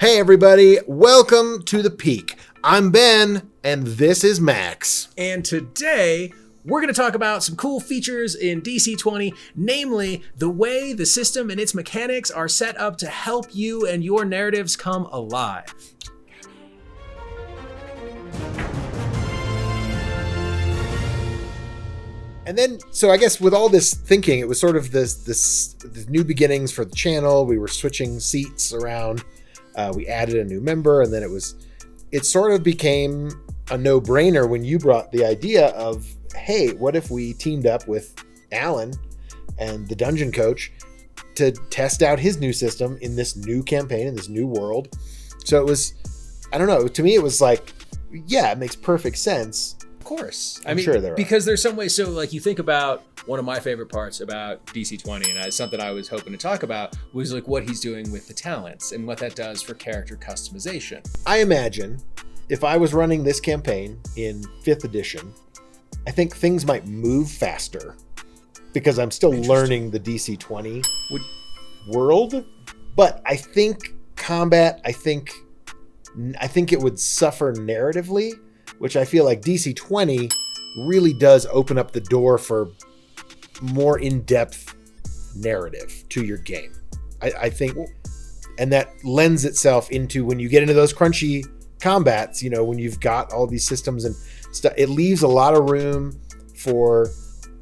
Hey everybody, welcome to the Peak. I'm Ben, and this is Max. And today, we're going to talk about some cool features in DC20, namely the way the system and its mechanics are set up to help you and your narratives come alive. And then, so I guess with all this thinking, it was sort of this new beginnings for the channel. We were switching seats around. We added a new member, and then it sort of became a no-brainer when you brought the idea of, hey, what if we teamed up with Alan and the Dungeon Coach to test out his new system in this new campaign, in this new world. So it was, I don't know, to me it was like, yeah, it makes perfect sense. Of course. I'm sure there are. Because there's some ways, so like you think about one of my favorite parts about DC20, and it's something I was hoping to talk about, was like what he's doing with the talents and what that does for character customization. I imagine if I was running this campaign in 5th edition, I think things might move faster because I'm still learning the DC20 world. But I think combat, I think it would suffer narratively, which I feel like DC20 really does open up the door for more in-depth narrative to your game. I think, and that lends itself into when you get into those crunchy combats, you know, when you've got all these systems and stuff, it leaves a lot of room for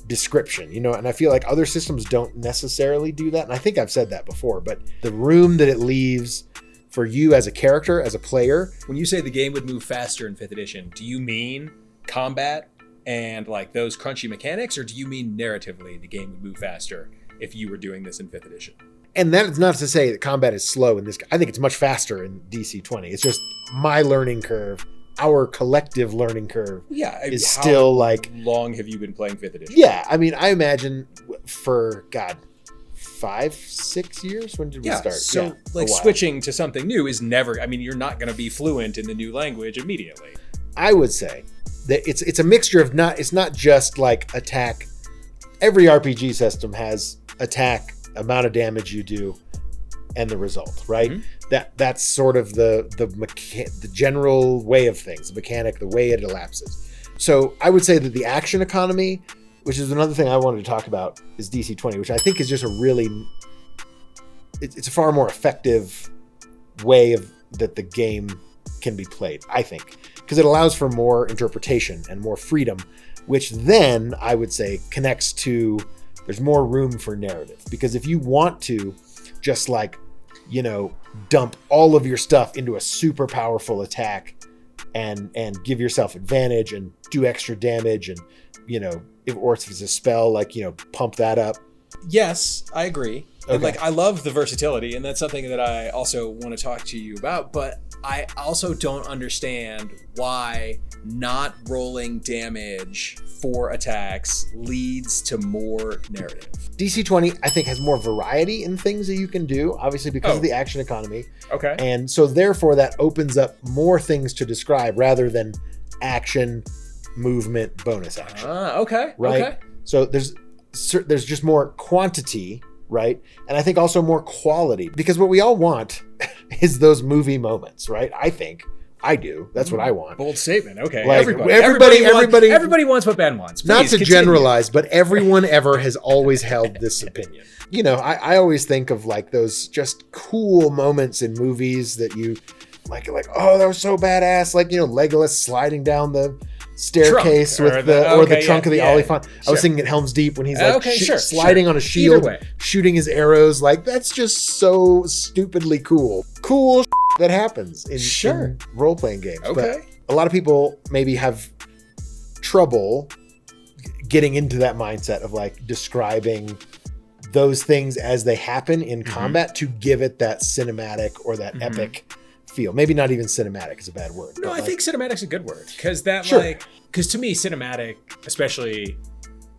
description, you know, and I feel like other systems don't necessarily do that. And I think I've said that before, but the room that it leaves for you as a character, as a player. When you say the game would move faster in 5th edition, do you mean combat and like those crunchy mechanics, or do you mean narratively the game would move faster if you were doing this in 5th edition? And that is not to say that combat is slow in this. I think it's much faster in DC20. It's just my learning curve, our collective learning curve is still like... How long have you been playing 5th edition? Yeah, I mean, I imagine for, 5-6 years? When did we start? So switching to something new is never, I mean, you're not going to be fluent in the new language immediately. I would say that it's a mixture of it's not just like attack. Every RPG system has attack, amount of damage you do, and the result, right? Mm-hmm. That's sort of the general way of things, the mechanic, the way it elapses. So I would say that the action economy, which is another thing I wanted to talk about, is DC20, which I think is just it's a far more effective way that the game can be played, I think, because it allows for more interpretation and more freedom, which then I would say connects to, there's more room for narrative. Because if you want to just dump all of your stuff into a super powerful attack and give yourself advantage and do extra damage and, if it's a spell, pump that up. Yes, I agree. Okay. And I love the versatility, and that's something that I also want to talk to you about, but I also don't understand why not rolling damage for attacks leads to more narrative. DC20, I think, has more variety in things that you can do, obviously because of the action economy. Okay. And so therefore that opens up more things to describe rather than action, movement, bonus action. Okay. Right? Okay. So there's just more quantity, right? And I think also more quality, because what we all want is those movie moments, right? I think I do. That's what I want. Bold statement. Okay. Everybody wants what Ben wants. Please, not to continue. Generalize, but everyone ever has always held this opinion. I always think of those just cool moments in movies that you oh, that was so badass. Legolas sliding down the staircase with the trunk of the Oliphant. Sure. I was thinking at Helm's Deep when he's sliding on a shield, shooting his arrows. That's just so stupidly cool. Cool that happens in role-playing games. Okay. But a lot of people maybe have trouble getting into that mindset of describing those things as they happen in combat to give it that cinematic or that epic feel. Maybe not even cinematic is a bad word. No, I think cinematic's a good word, because because to me cinematic, especially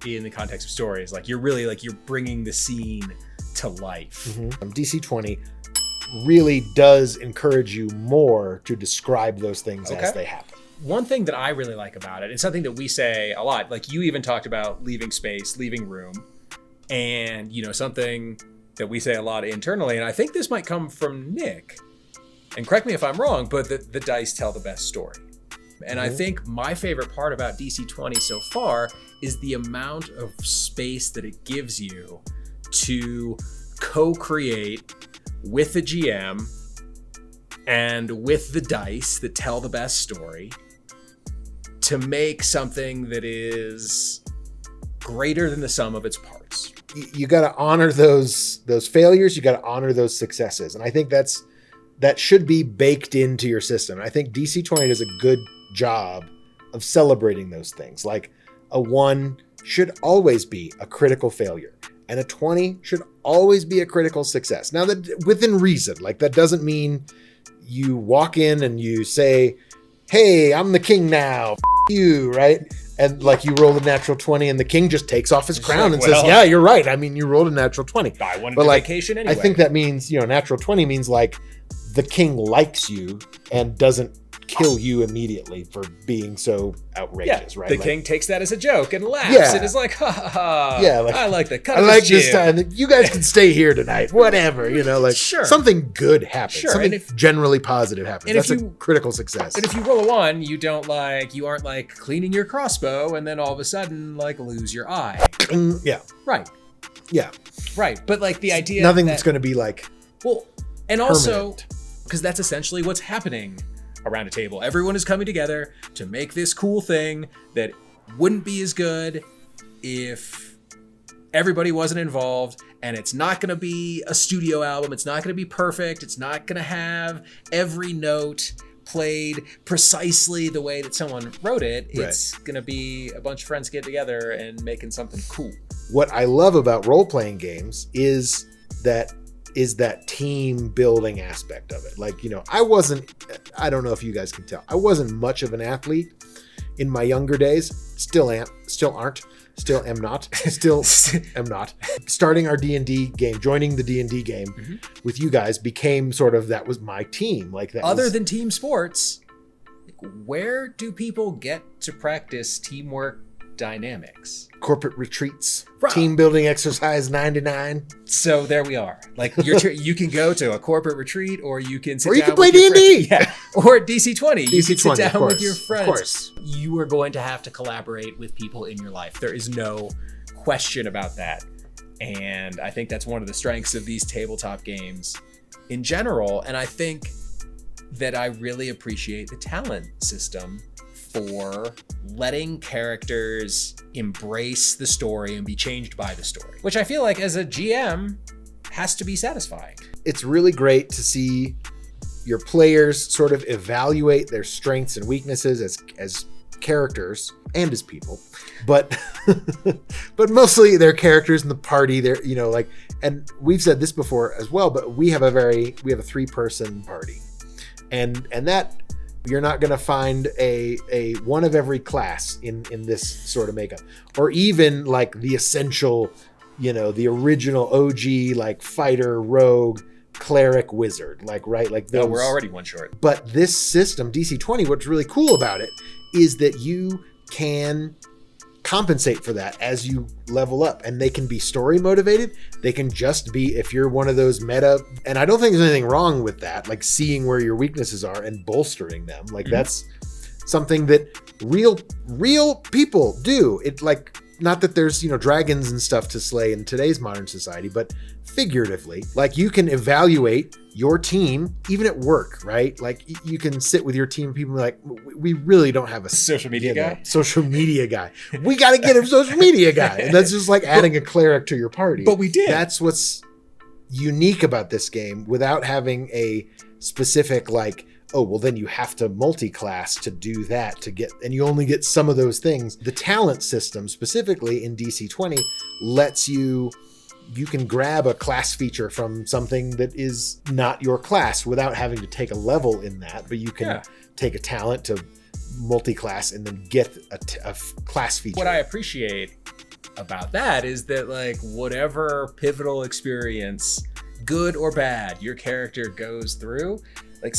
in the context of stories, you're really you're bringing the scene to life. DC20 really does encourage you more to describe those things as they happen. One thing that I really like about it, and something that we say a lot, you even talked about leaving space, leaving room, and something that we say a lot internally, and I think this might come from Nick, and correct me if I'm wrong, but the dice tell the best story. And I think my favorite part about DC20 so far is the amount of space that it gives you to co-create with the GM and with the dice that tell the best story to make something that is greater than the sum of its parts. You got to honor those failures. You got to honor those successes. And I think that should be baked into your system. I think DC20 does a good job of celebrating those things. Like a 1 should always be a critical failure, and a 20 should always be a critical success. Now, that within reason, like that doesn't mean you walk in and you say, "Hey, I'm the king now, you," right? And like you roll a natural 20 and the king just takes off his crown and says, "Yeah, you're right. I mean, you rolled a natural 20. I wanted to vacation anyway." I think that means, natural 20 means like the king likes you and doesn't kill you immediately for being so outrageous, right? The king takes that as a joke and laughs and is like, "Ha ha ha! Yeah, like, I like the cut. I like this time. You guys can stay here tonight. Whatever, something good happens. Something generally positive happens. That's a critical success. And if you roll a 1, you aren't like cleaning your crossbow and then all of a sudden like lose your eye. Yeah. Right. Yeah. Right. But like the idea nothing that's going to be like and permanent. Also because that's essentially what's happening around a table. Everyone is coming together to make this cool thing that wouldn't be as good if everybody wasn't involved. And it's not going to be a studio album. It's not going to be perfect. It's not going to have every note played precisely the way that someone wrote it. It's going to be a bunch of friends get together and making something cool. What I love about role-playing games is that team building aspect of it. Like, I don't know if you guys can tell, I wasn't much of an athlete in my younger days. Still am not. Starting our D&D game, joining the D&D game with you guys became sort of, that was my team. Like that. Other than team sports, where do people get to practice teamwork dynamics? Corporate retreats, team building exercise 99. So there we are. Like you can go to a corporate retreat, or you can sit down, or you can play D&D. Yeah, or DC20. You can sit down with your friends. Of course. You are going to have to collaborate with people in your life. There is no question about that. And I think that's one of the strengths of these tabletop games in general. And I think that I really appreciate the talent system for letting characters embrace the story and be changed by the story, which I feel like as a GM has to be satisfying. It's really great to see your players sort of evaluate their strengths and weaknesses as characters and as people, but mostly their characters in the party. They're and we've said this before as well, but we have a 3-person party, and that. You're not going to find a one of every class in this sort of makeup, or even like the essential, the original OG, like fighter, rogue, cleric, wizard, like those. We're already one short. But this system, DC20, what's really cool about it is that you can compensate for that as you level up, and they can be story motivated. They can just be, if you're one of those meta, and I don't think there's anything wrong with that, like seeing where your weaknesses are and bolstering them. Like that's something that real people do. It like, not that there's, dragons and stuff to slay in today's modern society, but figuratively, like you can evaluate your team even at work, right? Like you can sit with your team and people be like, we really don't have a social media guy. We got to get a social media guy. And that's just like adding a cleric to your party. But we did. That's what's unique about this game, without having a specific like, oh, well, then you have to multi-class to do that and you only get some of those things. The talent system, specifically in DC20, lets you can grab a class feature from something that is not your class without having to take a level in that, but you can take a talent to multi-class and then get a class feature. What I appreciate about that is that like whatever pivotal experience, good or bad, your character goes through, like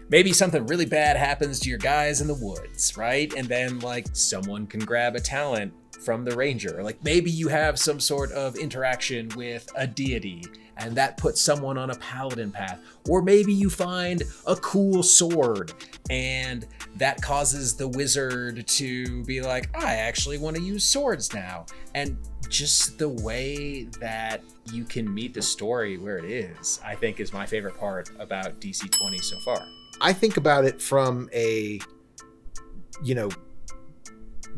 maybe something really bad happens to your guys in the woods, right? And then like someone can grab a talent from the ranger. Like maybe you have some sort of interaction with a deity and that puts someone on a paladin path. Or maybe you find a cool sword and that causes the wizard to be like, I actually want to use swords now. And just the way that you can meet the story where it is, I think is my favorite part about DC20 so far. I think about it from a,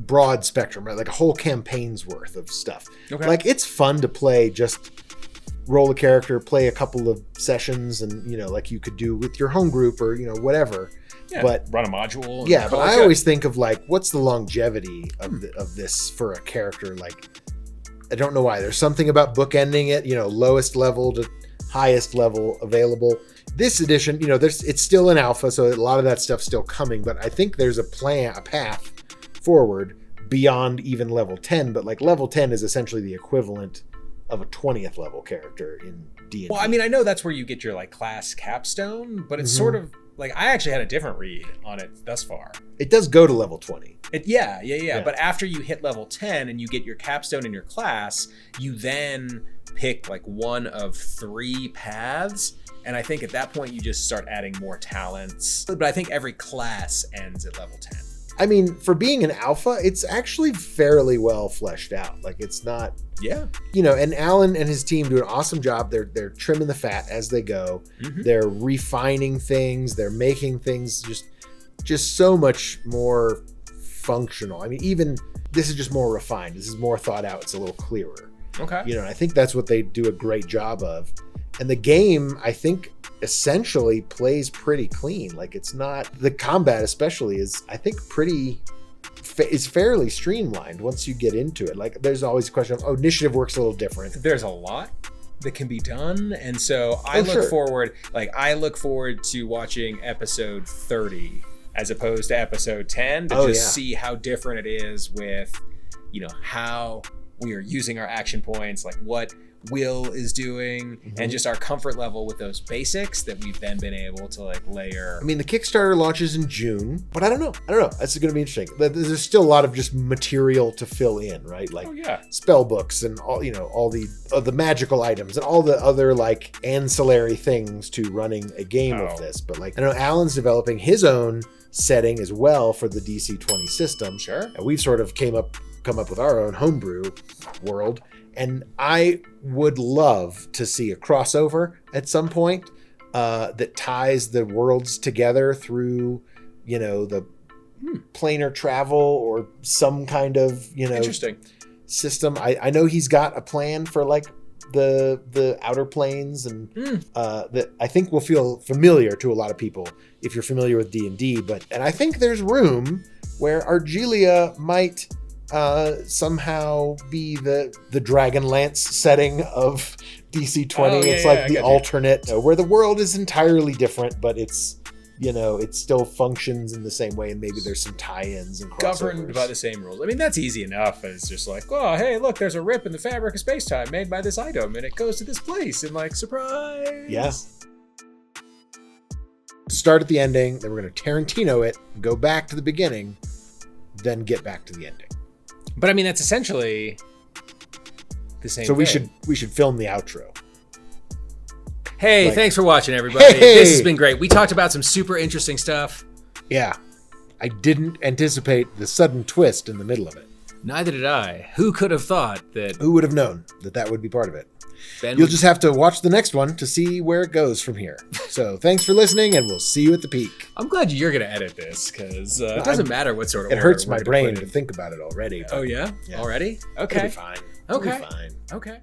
broad spectrum, right? Like a whole campaign's worth of stuff. Okay. Like it's fun to play, just roll a character, play a couple of sessions, and like you could do with your home group or whatever. Yeah, but run a module. Yeah, but I always think of like, what's the longevity of this for a character? Like, I don't know why. There's something about bookending it, lowest level to highest level available. This edition, it's still in alpha, so a lot of that stuff's still coming, but I think there's a path forward beyond even level 10, but like level 10 is essentially the equivalent of a 20th level character in D&D. Well, I mean, I know that's where you get your like class capstone, but it's sort of like, I actually had a different read on it thus far. It does go to level 20. Yeah. But after you hit level 10 and you get your capstone in your class, you then pick like one of 3 paths. And I think at that point you just start adding more talents. But I think every class ends at level 10. I mean, for being an alpha, it's actually fairly well fleshed out. Like it's not, and Alan and his team do an awesome job. They're trimming the fat as they go. Mm-hmm. They're refining things. They're making things just so much more functional. I mean, even this is just more refined. This is more thought out. It's a little clearer. Okay. And I think that's what they do a great job of. And the game, I think, essentially plays pretty clean. Like it's not, the combat especially is, I think, is fairly streamlined once you get into it. Like there's always a question of, initiative works a little different. There's a lot that can be done. And so I look forward to watching episode 30 as opposed to episode 10 to see how different it is with, how we are using our action points, like what Will is doing, and just our comfort level with those basics that we've then been able to like layer. I mean, the Kickstarter launches in June, but I don't know. That's going to be interesting. There's still a lot of just material to fill in, right? Like spell books and all, all the magical items and all the other like ancillary things to running a game of this. But like, I know Alan's developing his own setting as well for the DC20 system. Sure. And we've sort of come up with our own homebrew world. And I would love to see a crossover at some point that ties the worlds together through, the planar travel or some kind of, interesting system. I know he's got a plan for like the outer planes and that I think will feel familiar to a lot of people if you're familiar with D&D. And I think there's room where Argelia might somehow be the Dragonlance setting of DC20. It's like the alternate where the world is entirely different, but it's it still functions in the same way, and maybe there's some tie-ins and crossovers. Governed by the same rules. I mean, that's easy enough. It's just like, oh, hey, look, there's a rip in the fabric of space-time made by this item, and it goes to this place, and like, surprise. Yeah. Start at the ending, then we're going to Tarantino it, go back to the beginning, then get back to the ending. But I mean, that's essentially the same thing. So we should film the outro. Hey, thanks for watching, everybody. Hey! This has been great. We talked about some super interesting stuff. Yeah. I didn't anticipate the sudden twist in the middle of it. Neither did I. Who could have thought that... Who would have known that would be part of it? You'll just have to watch the next one to see where it goes from here. So thanks for listening, and we'll see you at the peak. I'm glad you're going to edit this, because it doesn't matter what sort of order. It hurts my brain to think about it already. Oh, yeah? Already? Okay. It'll be fine. Okay. It'll be fine. Okay.